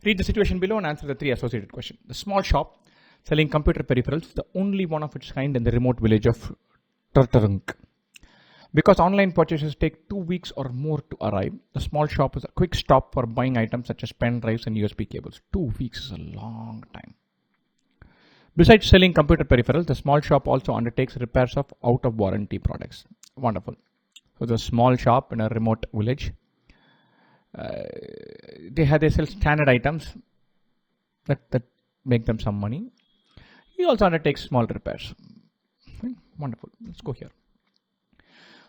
Read the situation below and answer the 3 associated questions. The small shop selling computer peripherals, the only one of its kind in the remote village of Tartarunk. Because online purchases take 2 weeks or more to arrive, the small shop is a quick stop for buying items such as pen drives and USB cables. 2 weeks is a long time. Besides selling computer peripherals, the small shop also undertakes repairs of out-of-warranty products. Wonderful. So the small shop in a remote village, they sell standard items that make them some money. He also undertakes small repairs. Wonderful. Let's go here.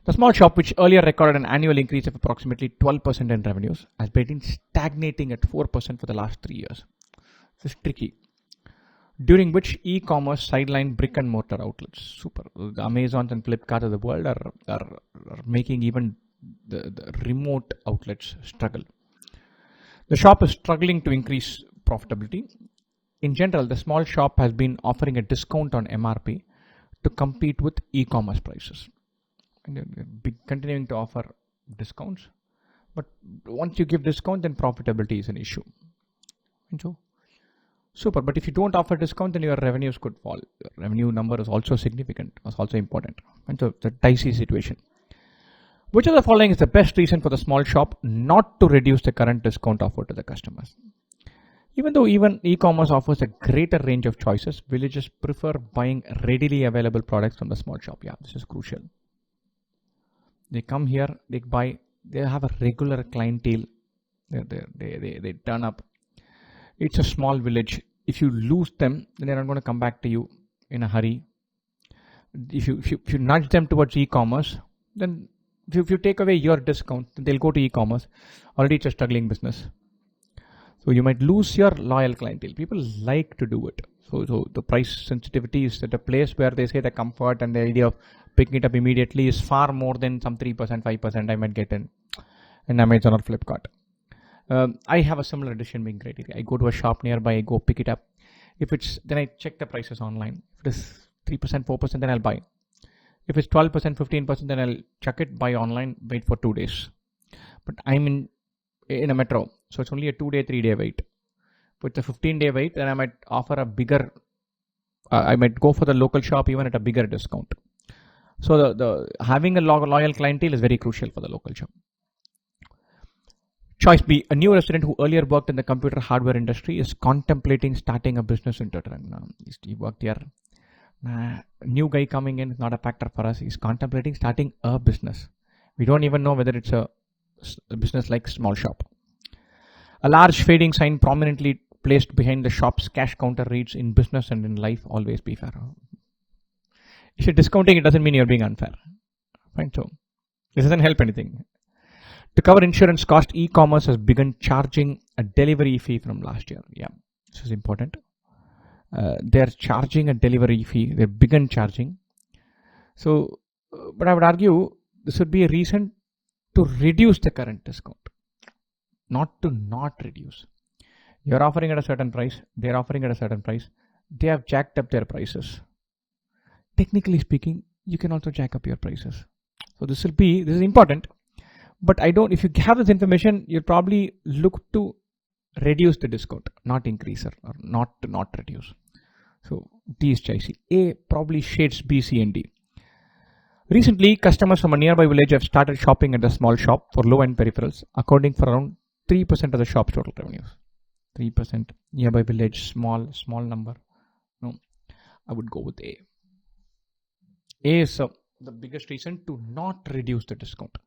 The small shop, which earlier recorded an annual increase of approximately 12% in revenues, has been stagnating at 4% for the last 3 years. This is tricky. During which e-commerce sidelined brick and mortar outlets. Super. The Amazons and Flipkart of the world are making even the remote outlets struggle. The shop is struggling to increase profitability. In general, the small shop has been offering a discount on MRP to compete with e-commerce prices. And they're continuing to offer discounts. But once you give discount, then profitability is an issue. And so, super. But if you don't offer discount, then your revenues could fall. Your revenue number is also significant, is also important. And so it's a dicey situation. Which of the following is the best reason for the small shop not to reduce the current discount offered to the customers? Even though e-commerce offers a greater range of choices, villagers prefer buying readily available products from the small shop. Yeah, this is crucial. They come here, they buy, they have a regular clientele. They turn up. It's a small village. If you lose them, then they're not going to come back to you in a hurry. If you nudge them towards e-commerce, then if you take away your discount, then they'll go to e-commerce. Already it's a struggling business. So you might lose your loyal clientele. People like to do it. So the price sensitivity is at a place where they say the comfort and the idea of picking it up immediately is far more than some 3%, 5% I might get in Amazon or Flipkart. I have a similar decision-making criteria. I go to a shop nearby, I go pick it up. Then I check the prices online. If it is 3%, 4%, then I'll buy. If it's 12%, 15%, then I'll check it, buy online, wait for 2 days. But I'm in a metro, so it's only a 2-day, 3-day wait. With the 15-day wait, then I might offer a bigger, I might go for the local shop even at a bigger discount. So the having a loyal clientele is very crucial for the local shop. Choice B, a new resident who earlier worked in the computer hardware industry is contemplating starting a business in Tartarunk. He worked here. New guy coming in is not a factor for us. He's contemplating starting a business. We don't even know whether it's a business like small shop. A large fading sign prominently placed behind the shop's cash counter reads, "In business and in life, always be fair." If you're discounting, it doesn't mean you're being unfair. Fine, so this doesn't help anything. To cover insurance cost, e-commerce has begun charging a delivery fee from last year. Yeah, this is important. They're charging a delivery fee. They've begun charging. So, but I would argue this would be a reason to reduce the current discount, not to not reduce. You're offering at a certain price. They're offering at a certain price. They have jacked up their prices. Technically speaking, you can also jack up your prices. So this is important. But if you have this information, you'll probably look to reduce the discount, not increase or not reduce. So D is choice. A probably shades B, C, and D. Recently, customers from a nearby village have started shopping at the small shop for low-end peripherals, accounting for around 3% of the shop's total revenues. 3%, nearby village, small number. No, I would go with A. A is the biggest reason to not reduce the discount.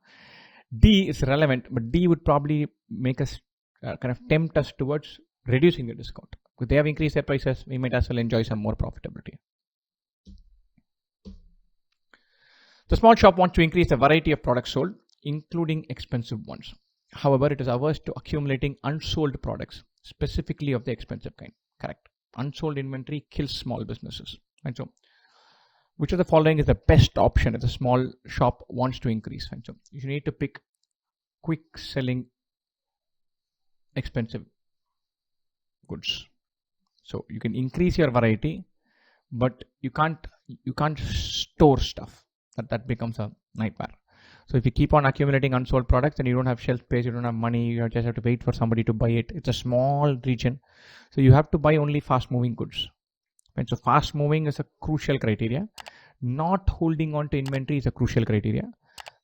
D is relevant, but D would probably make us kind of tempt us towards reducing the discount. If they have increased their prices, we might as well enjoy some more profitability. The small shop wants to increase the variety of products sold, including expensive ones. However, it is averse to accumulating unsold products, specifically of the expensive kind. Correct. Unsold inventory kills small businesses. And so, which of the following is the best option if the small shop wants to increase? And so, you need to pick quick selling, expensive goods. So you can increase your variety, but you can't store stuff. That becomes a nightmare. So if you keep on accumulating unsold products, then you don't have shelf space, you don't have money, you just have to wait for somebody to buy it. It's a small region. So you have to buy only fast moving goods. And so fast moving is a crucial criteria. Not holding on to inventory is a crucial criteria.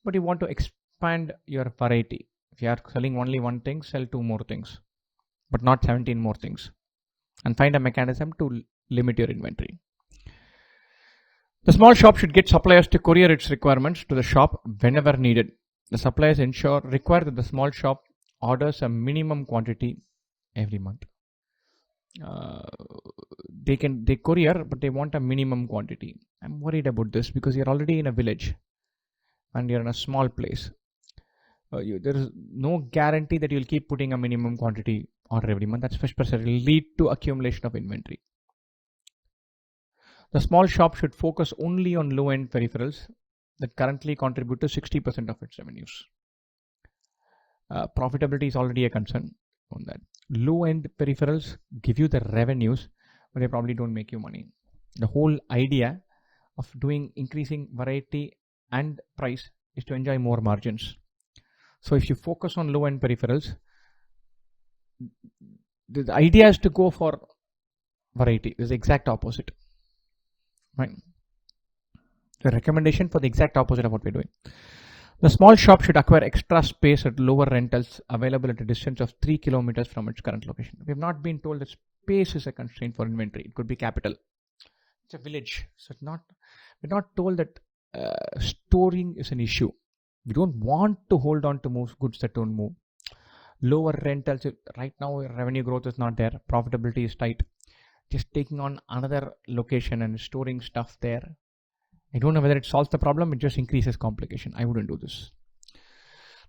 But you want to expand your variety. If you are selling only one thing, sell 2 more things, but not 17 more things. And find a mechanism to limit your inventory. The small shop should get suppliers to courier its requirements to the shop whenever needed. The suppliers require that the small shop orders a minimum quantity every month. They courier, but they want a minimum quantity. I'm worried about this because you're already in a village and you're in a small place. There is no guarantee that you'll keep putting a minimum quantity order every month. That's first percent will lead to accumulation of inventory. The small shop should focus only on low-end peripherals that currently contribute to 60% of its revenues. Profitability is already a concern on that. Low-end peripherals give you the revenues, but they probably don't make you money. The whole idea of increasing variety and price is to enjoy more margins. So if you focus on low-end peripherals, the idea is to go for variety. It's the exact opposite. Right. The recommendation for the exact opposite of what we're doing. The small shop should acquire extra space at lower rentals available at a distance of 3 kilometers from its current location. We have not been told that space is a constraint for inventory. It could be capital. It's a village. So we're not told that storing is an issue. We don't want to hold on to goods that don't move. Lower rentals, right now revenue growth is not there. Profitability is tight. Just taking on another location and storing stuff there, I don't know whether it solves the problem. It just increases complication. I wouldn't do this.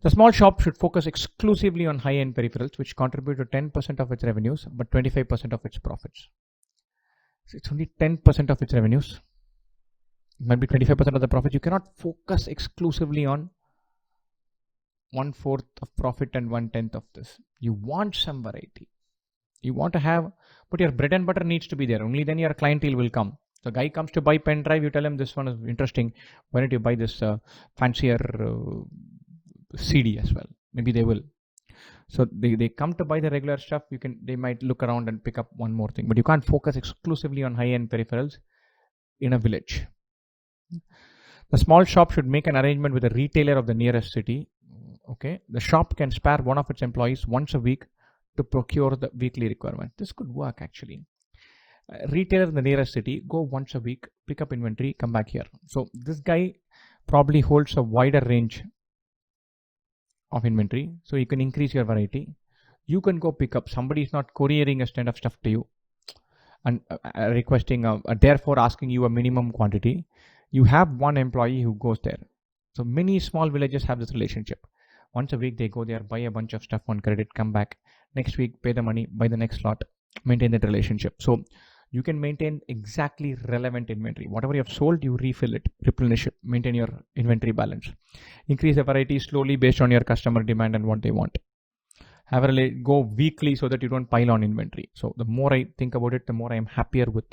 The small shop should focus exclusively on high-end peripherals, which contribute to 10% of its revenues, but 25% of its profits. So it's only 10% of its revenues. It might be 25% of the profits. You cannot focus exclusively on 1/4 of profit and 1/10 of this. You want some variety. You want to have, but your bread and butter needs to be there. Only then your clientele will come. So guy comes to buy pen drive, you tell him this one is interesting. Why don't you buy this fancier CD as well? Maybe they will. So they come to buy the regular stuff. They might look around and pick up one more thing, but you can't focus exclusively on high-end peripherals in a village. The small shop should make an arrangement with a retailer of the nearest city. Okay, the shop can spare one of its employees once a week to procure the weekly requirement. This could work actually. Retailer in the nearest city, go once a week, pick up inventory, come back here. So this guy probably holds a wider range of inventory, so you can increase your variety. You can go pick up. Somebody is not couriering a stand of stuff to you and requesting, therefore asking you a minimum quantity. You have one employee who goes there. So many small villages have this relationship. Once a week they go there, buy a bunch of stuff on credit, come back. Next week, pay the money, buy the next lot, maintain that relationship. So you can maintain exactly relevant inventory. Whatever you have sold, you refill it, replenish it, maintain your inventory balance. Increase the variety slowly based on your customer demand and what they want. Go weekly so that you don't pile on inventory. So the more I think about it, the more I am happier with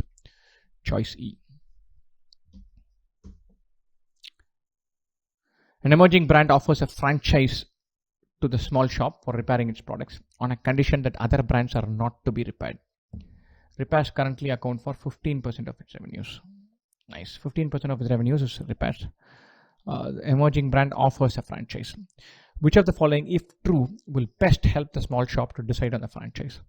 choice E. An emerging brand offers a franchise to the small shop for repairing its products on a condition that other brands are not to be repaired. Repairs currently account for 15% of its revenues. Nice. 15% of its revenues is repairs. The emerging brand offers a franchise. Which of the following, if true, will best help the small shop to decide on the franchise?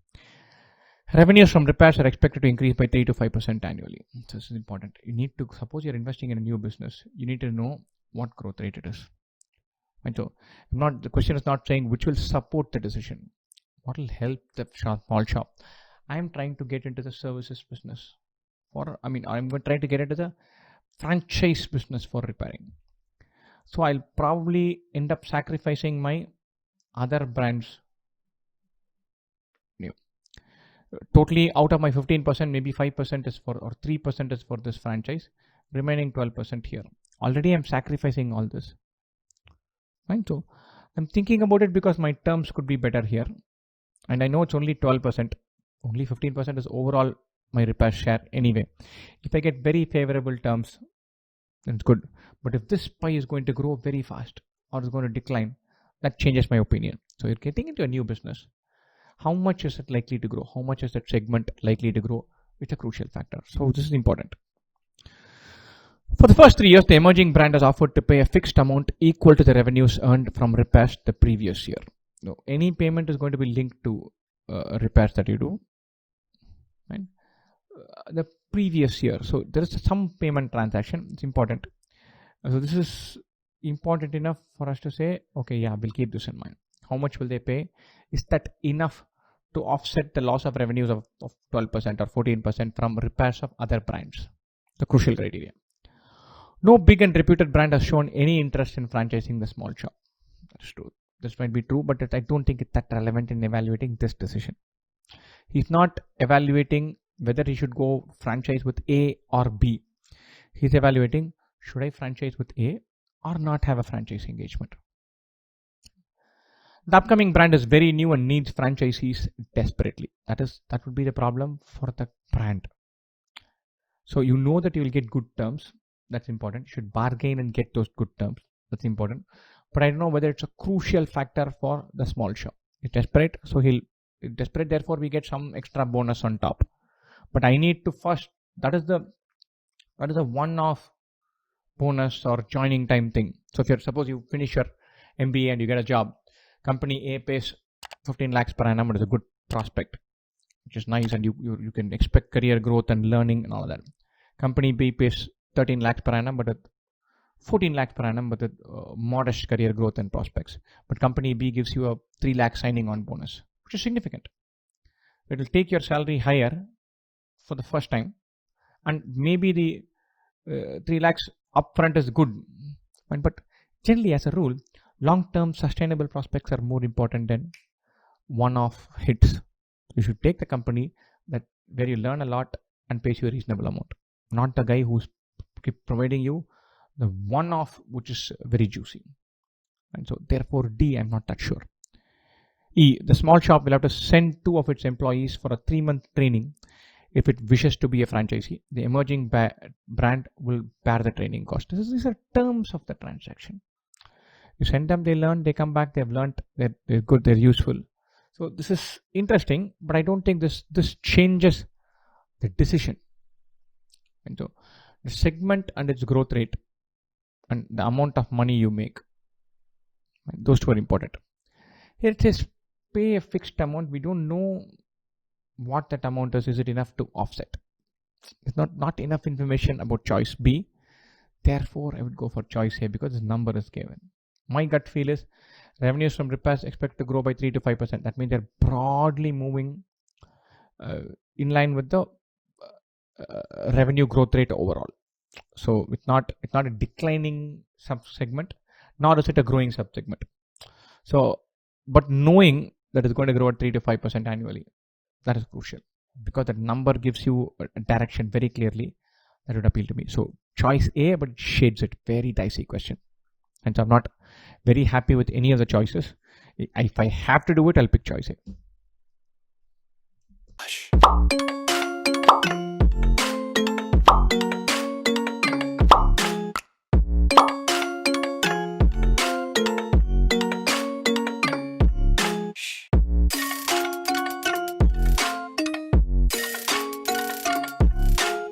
Revenues from repairs are expected to increase by 3 to 5% annually. So this is important. You need to, suppose you're investing in a new business, you need to know what growth rate it is. And so the question is not saying which will support the decision. What will help the small shop? I am trying to get into the services business I'm trying to get into the franchise business for repairing. So I'll probably end up sacrificing my other brands. Totally out of my 15%, maybe 5% is for, or 3% is for this franchise, remaining 12% here. Already I'm sacrificing all this. Fine. So I'm thinking about it because my terms could be better here. And I know it's only 12%. Only 15% is overall my repair share anyway. If I get very favorable terms, then it's good. But if this pie is going to grow very fast, or it's going to decline, that changes my opinion. So you're getting into a new business. How much is it likely to grow? How much is that segment likely to grow? It's a crucial factor. So this is important. For the first 3 years, the emerging brand has offered to pay a fixed amount equal to the revenues earned from repairs the previous year. No, any payment is going to be linked to repairs that you do. Right? The previous year. So there is some payment transaction. It's important. So this is important enough for us to say, okay, yeah, we'll keep this in mind. How much will they pay? Is that enough to offset the loss of revenues of 12% or 14% from repairs of other brands? The crucial criteria. No big and reputed brand has shown any interest in franchising the small shop. That's true. This might be true, but I don't think it's that relevant in evaluating this decision. He's not evaluating whether he should go franchise with A or B. He's evaluating, should I franchise with A or not have a franchise engagement? The upcoming brand is very new and needs franchisees desperately. That would be the problem for the brand. So you know that you will get good terms. That's important. You should bargain and get those good terms. That's important. But I don't know whether it's a crucial factor for the small shop. It's desperate, so he's desperate. Therefore, we get some extra bonus on top. But I need to first. That is the one-off bonus or joining time thing. So if suppose you finish your MBA and you get a job, company A pays 15 lakhs per annum. It is a good prospect, which is nice, and you can expect career growth and learning and all that. Company B pays 13 lakhs per annum, but at 14 lakhs per annum, but with modest career growth and prospects. But company B gives you a 3 lakh signing on bonus, which is significant. It will take your salary higher for the first time, and maybe the 3 lakhs upfront is good. But generally, as a rule, long-term sustainable prospects are more important than one-off hits. You should take the company where you learn a lot and pays you a reasonable amount, not the guy who's keep providing you the one-off which is very juicy. And so therefore D, I'm not that sure. E, the small shop will have to send 2 of its employees for a 3-month training if it wishes to be a franchisee. The emerging brand will bear the training cost. These are terms of the transaction. You send them, they learn, they come back, they've learned, they're good, they're useful. So this is interesting, but I don't think this changes the decision. And so the segment and its growth rate and the amount of money you make, those 2 are important. Here it says pay a fixed amount. We don't know what that amount is. Is it enough to offset? It's not enough information about choice B. Therefore, I would go for choice A because this number is given. My gut feel is revenues from repairs expect to grow by 3 to 5%. That means they're broadly moving in line with the revenue growth rate overall. So it's not a declining sub-segment, nor is it a growing sub-segment. So, but knowing that it's going to grow at 3 to 5% annually, that is crucial because that number gives you a direction very clearly. That would appeal to me. So choice A, but it shades it. Very dicey question. And so I'm not very happy with any of the choices. If I have to do it, I'll pick choice A.